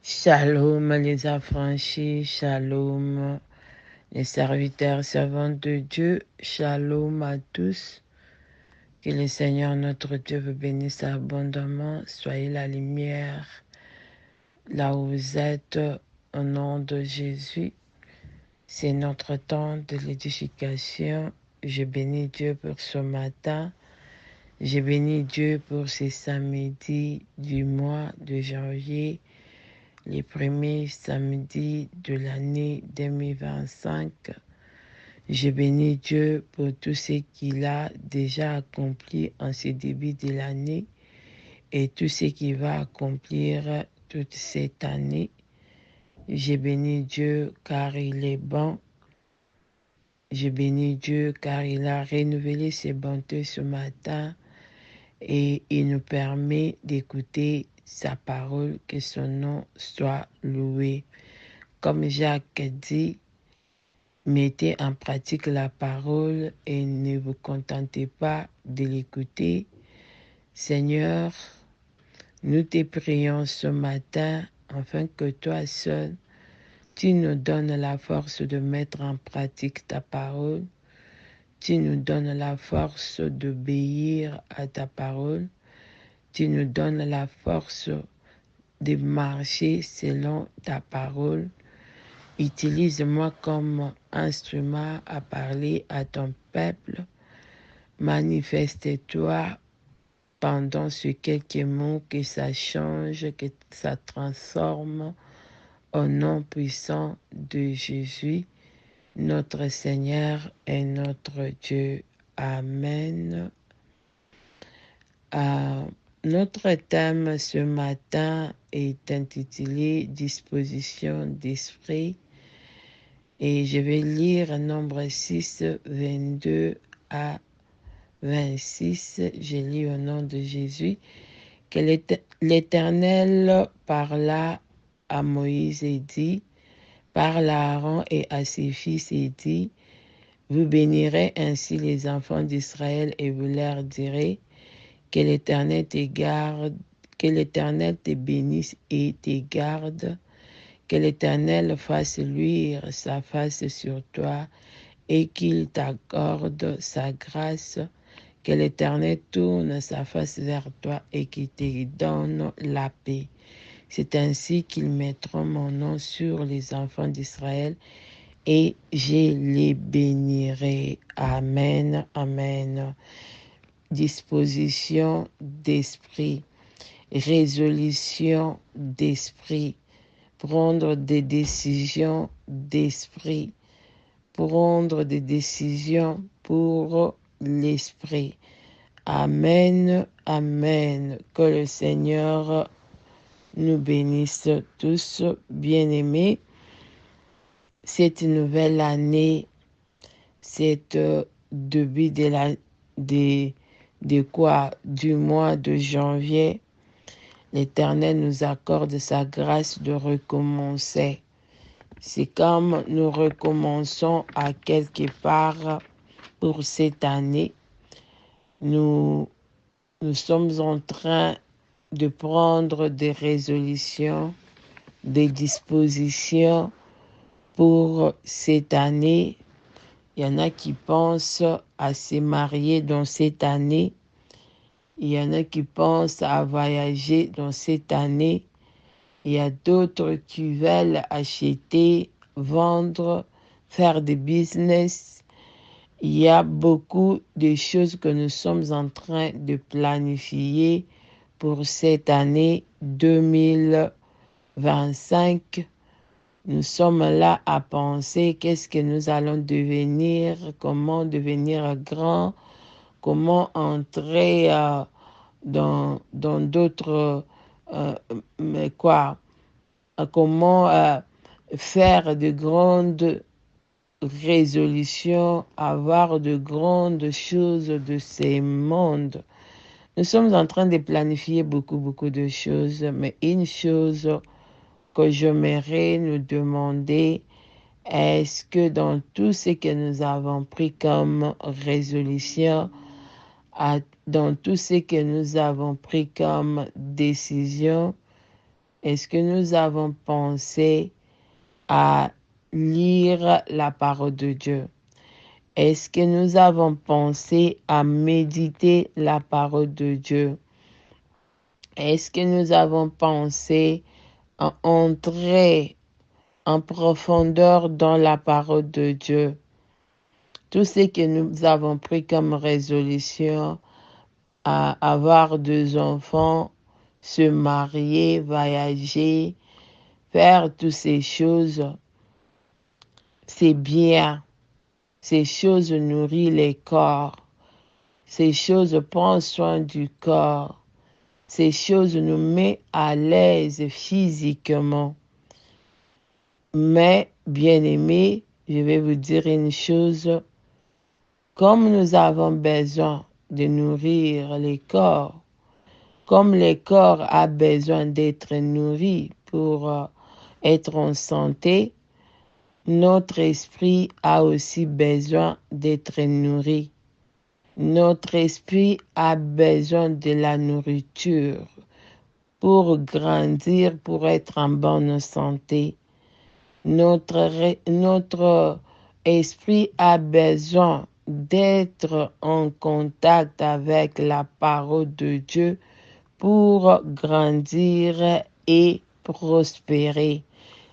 Shalom les affranchis, shalom les serviteurs servants de Dieu, shalom à tous. Que le Seigneur notre Dieu vous bénisse abondamment. Soyez la lumière là où vous êtes au nom de Jésus. C'est notre temps de l'édification. Je bénis Dieu pour ce matin. Je bénis Dieu pour ces samedis du mois de janvier, les premiers samedis de l'année 2025. Je bénis Dieu pour tout ce qu'il a déjà accompli en ce début de l'année et tout ce qu'il va accomplir toute cette année. Je bénis Dieu car il est bon. Je bénis Dieu car il a renouvelé ses bontés ce matin et il nous permet d'écouter sa parole, que son nom soit loué. Comme Jacques dit, mettez en pratique la parole et ne vous contentez pas de l'écouter. Seigneur, nous te prions ce matin afin que toi seul, tu nous donnes la force de mettre en pratique ta parole. Tu nous donnes la force d'obéir à ta parole. Tu nous donnes la force de marcher selon ta parole. Utilise-moi comme instrument à parler à ton peuple. Manifeste-toi pendant ces quelques mots, que ça change, que ça transforme au nom puissant de Jésus, notre Seigneur et notre Dieu. Amen. Notre thème ce matin est intitulé Disposition d'esprit. Et je vais lire Nombre 6, 22 à 26. Je lis au nom de Jésus. Que l'Éternel parla à Moïse et dit, parle à Aaron et à ses fils et dit, vous bénirez ainsi les enfants d'Israël et vous leur direz, que l'Éternel te garde, que l'Éternel te bénisse et te garde. Que l'Éternel fasse luire sa face sur toi et qu'il t'accorde sa grâce. Que l'Éternel tourne sa face vers toi et qu'il te donne la paix. C'est ainsi qu'ils mettront mon nom sur les enfants d'Israël et je les bénirai. Amen, amen. Disposition d'esprit, résolution d'esprit. Prendre des décisions d'esprit, prendre des décisions pour l'esprit. Amen, amen. Que le Seigneur nous bénisse tous, bien-aimés. Cette nouvelle année, cette début du mois de janvier, l'Éternel nous accorde sa grâce de recommencer. C'est comme nous recommençons à quelque part pour cette année. Nous sommes en train de prendre des résolutions, des dispositions pour cette année. Il y en a qui pensent à se marier dans cette année. Il y en a qui pensent à voyager dans cette année. Il y a d'autres qui veulent acheter, vendre, faire des business. Il y a beaucoup de choses que nous sommes en train de planifier pour cette année 2025. Nous sommes là à penser qu'est-ce que nous allons devenir, comment devenir grand, comment entrer dans d'autres, mais quoi, comment faire de grandes résolutions, avoir de grandes choses de ces mondes. Nous sommes en train de planifier beaucoup de choses, mais une chose que j'aimerais nous demander, est-ce que dans tout ce que nous avons pris comme résolution, dans tout ce que nous avons pris comme décision, Est-ce que nous avons pensé à lire la parole de Dieu? Est-ce que nous avons pensé à méditer la parole de Dieu? Est-ce que nous avons pensé à entrer en profondeur dans la parole de Dieu? Tout ce que nous avons pris comme résolution, à avoir 2 enfants, se marier, voyager, faire toutes ces choses, c'est bien. Ces choses nourrissent les corps. Ces choses prennent soin du corps. Ces choses nous mettent à l'aise physiquement. Mais, bien-aimés, je vais vous dire une chose. Comme nous avons besoin de nourrir les corps, comme le corps a besoin d'être nourri pour être en santé, notre esprit a aussi besoin d'être nourri. Notre esprit a besoin de la nourriture pour grandir, pour être en bonne santé. Notre esprit a besoin d'être en contact avec la parole de Dieu pour grandir et prospérer.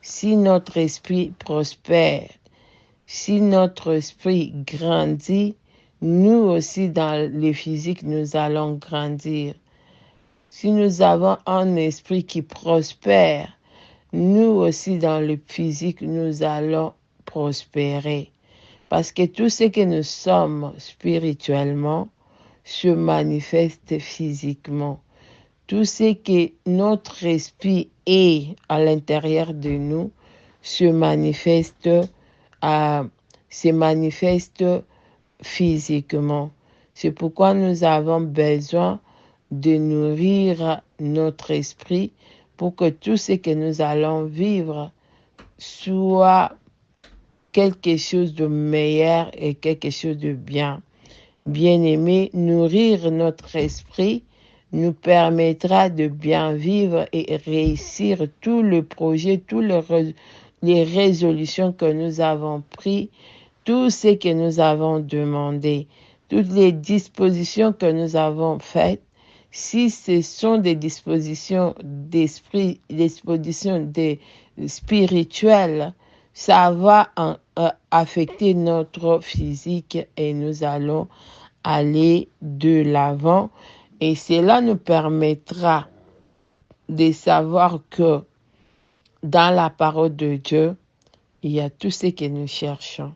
Si notre esprit prospère, si notre esprit grandit, nous aussi dans le physique, nous allons grandir. Si nous avons un esprit qui prospère, nous aussi dans le physique, nous allons prospérer. Parce que tout ce que nous sommes spirituellement se manifeste physiquement. Tout ce que notre esprit est à l'intérieur de nous se manifeste, se manifeste physiquement. C'est pourquoi nous avons besoin de nourrir notre esprit pour que tout ce que nous allons vivre soit quelque chose de meilleur et quelque chose de bien. Bien-aimé, nourrir notre esprit nous permettra de bien vivre et réussir tout le projet, toutes les résolutions que nous avons prises, tout ce que nous avons demandé, toutes les dispositions que nous avons faites. Si ce sont des dispositions d'esprit, dispositions spirituelles, ça va affecter notre physique et nous allons aller de l'avant. Et cela nous permettra de savoir que dans la parole de Dieu, il y a tout ce que nous cherchons.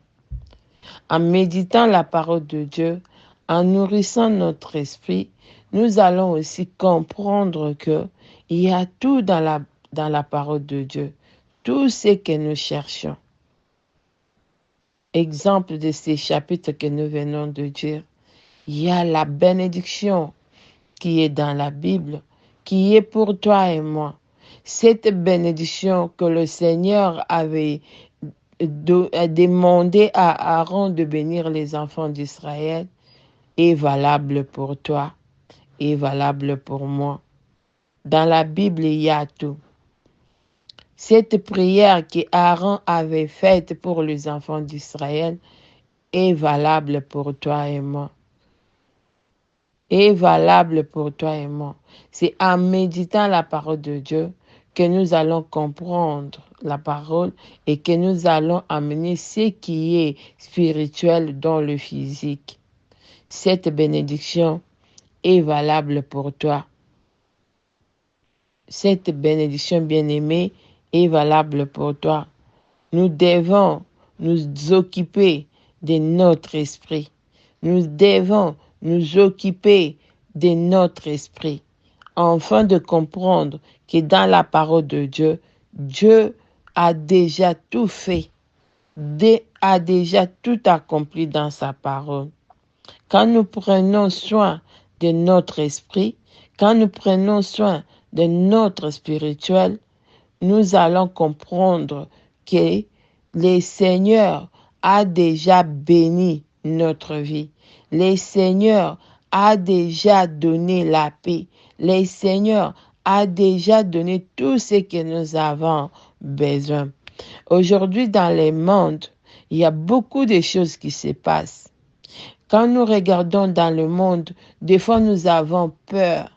En méditant la parole de Dieu, en nourrissant notre esprit, nous allons aussi comprendre que il y a tout dans la parole de Dieu, tout ce que nous cherchons. Exemple de ces chapitres que nous venons de dire, il y a la bénédiction qui est dans la Bible, qui est pour toi et moi. Cette bénédiction que le Seigneur avait demandé à Aaron de bénir les enfants d'Israël est valable pour toi, est valable pour moi. Dans la Bible, il y a tout. Cette prière qu'Aaron avait faite pour les enfants d'Israël est valable pour toi et moi. Est valable pour toi et moi. C'est en méditant la parole de Dieu que nous allons comprendre la parole et que nous allons amener ce qui est spirituel dans le physique. Cette bénédiction est valable pour toi. Cette bénédiction bien-aimée est valable pour toi. Nous devons nous occuper de notre esprit. Nous devons nous occuper de notre esprit, afin de comprendre que dans la parole de Dieu, Dieu a déjà tout fait, a déjà tout accompli dans sa parole. Quand nous prenons soin de notre esprit, quand nous prenons soin de notre spirituel, nous allons comprendre que le Seigneur a déjà béni notre vie. Le Seigneur a déjà donné la paix. Le Seigneur a déjà donné tout ce que nous avons besoin. Aujourd'hui, dans le monde, il y a beaucoup de choses qui se passent. Quand nous regardons dans le monde, des fois nous avons peur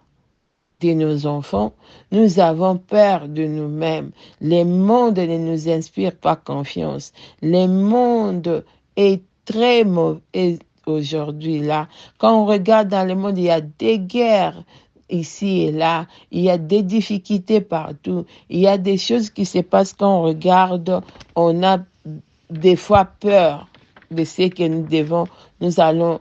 de nos enfants, nous avons peur de nous-mêmes. Le monde ne nous inspire pas confiance. Le monde est très mauvais aujourd'hui là. Quand on regarde dans le monde, il y a des guerres ici et là, il y a des difficultés partout, il y a des choses qui se passent quand on regarde, on a des fois peur de ce que nous allons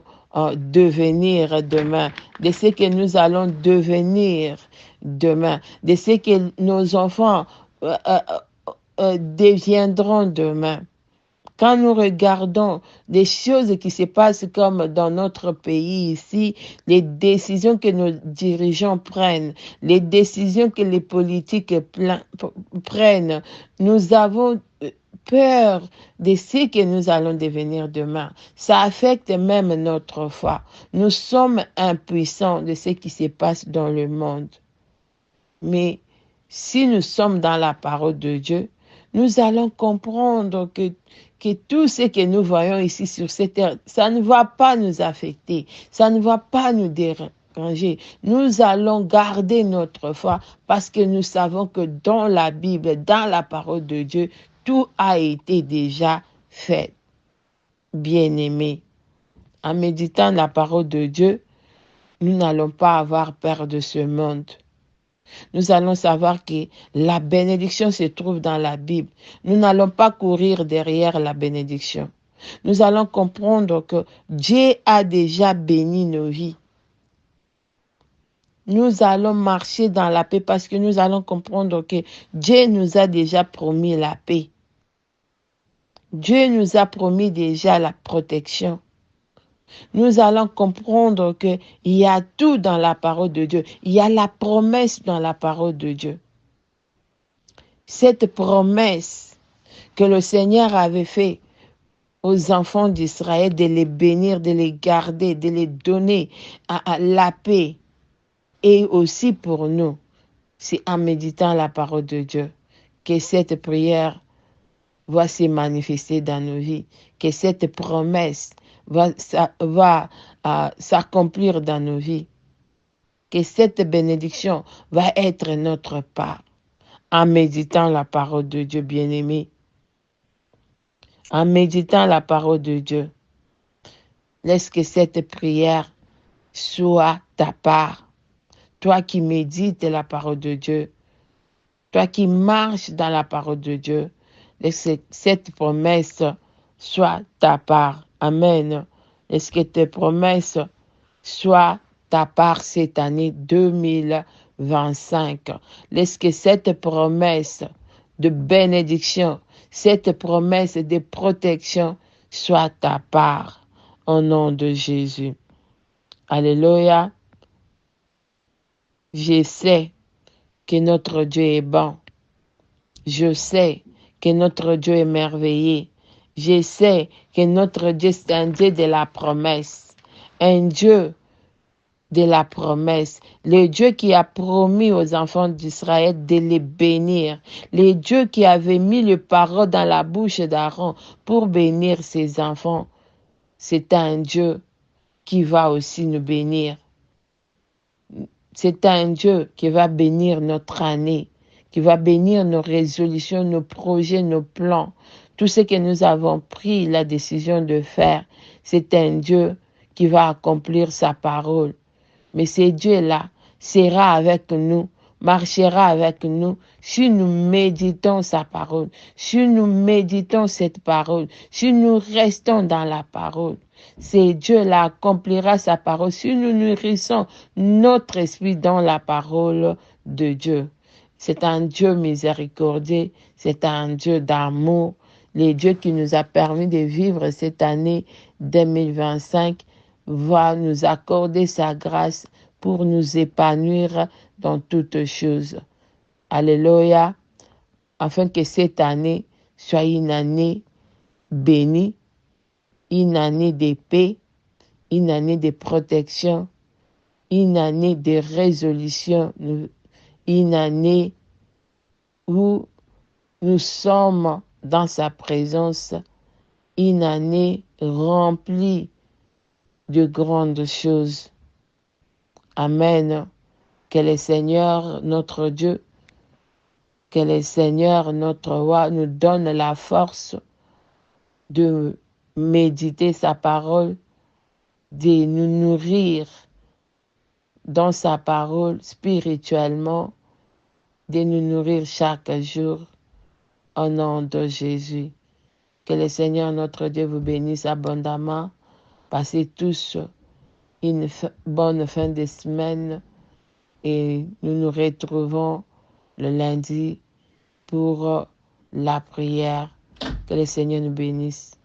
devenir demain, de ce que nous allons devenir demain, de ce que nos enfants deviendront demain. Quand nous regardons des choses qui se passent comme dans notre pays ici, les décisions que nos dirigeants prennent, les décisions que les politiques prennent, nous avons peur de ce que nous allons devenir demain. Ça affecte même notre foi. Nous sommes impuissants de ce qui se passe dans le monde. Mais si nous sommes dans la parole de Dieu, nous allons comprendre que tout ce que nous voyons ici sur cette terre, ça ne va pas nous affecter, ça ne va pas nous déranger. Nous allons garder notre foi parce que nous savons que dans la Bible, dans la parole de Dieu, tout a été déjà fait. Bien-aimés, en méditant la parole de Dieu, nous n'allons pas avoir peur de ce monde. Nous allons savoir que la bénédiction se trouve dans la Bible. Nous n'allons pas courir derrière la bénédiction. Nous allons comprendre que Dieu a déjà béni nos vies. Nous allons marcher dans la paix parce que nous allons comprendre que Dieu nous a déjà promis la paix. Dieu nous a promis déjà la protection. Nous allons comprendre qu'il y a tout dans la parole de Dieu. Il y a la promesse dans la parole de Dieu. Cette promesse que le Seigneur avait faite aux enfants d'Israël de les bénir, de les garder, de les donner à la paix. Et aussi pour nous, c'est en méditant la parole de Dieu que cette prière va se manifester dans nos vies, que cette promesse va s'accomplir dans nos vies, que cette bénédiction va être notre part en méditant la parole de Dieu, bien-aimé. En méditant la parole de Dieu, laisse que cette prière soit ta part. Toi qui médites la parole de Dieu, toi qui marches dans la parole de Dieu, laisse que cette promesse soit ta part. Amen. Laisse que tes promesses soient ta part cette année 2025. Laisse que cette promesse de bénédiction, cette promesse de protection soit ta part. Au nom de Jésus. Alléluia. Je sais que notre Dieu est bon. Je sais que notre Dieu est merveilleux. Je sais que notre Dieu, c'est un Dieu de la promesse. Un Dieu de la promesse. Le Dieu qui a promis aux enfants d'Israël de les bénir. Le Dieu qui avait mis le parole dans la bouche d'Aaron pour bénir ses enfants. C'est un Dieu qui va aussi nous bénir. C'est un Dieu qui va bénir notre année, qui va bénir nos résolutions, nos projets, nos plans. Tout ce que nous avons pris la décision de faire, c'est un Dieu qui va accomplir sa parole. Mais ce Dieu-là sera avec nous, marchera avec nous si nous méditons sa parole, si nous méditons cette parole, si nous restons dans la parole. C'est Dieu-là accomplira sa parole si nous nourrissons notre esprit dans la parole de Dieu. C'est un Dieu miséricordieux, c'est un Dieu d'amour, le Dieu qui nous a permis de vivre cette année 2025 va nous accorder sa grâce pour nous épanouir dans toutes choses. Alléluia, afin que cette année soit une année bénie, une année de paix, une année de protection, une année de résolution une année où nous sommes dans sa présence, une année remplie de grandes choses. Amen. Que le Seigneur, notre Dieu, que le Seigneur, notre roi, nous donne la force de méditer sa parole, de nous nourrir dans sa parole spirituellement, de nous nourrir chaque jour au nom de Jésus. Que le Seigneur, notre Dieu, vous bénisse abondamment. Passez tous une bonne fin de semaine et nous nous retrouvons le lundi pour la prière. Que le Seigneur nous bénisse.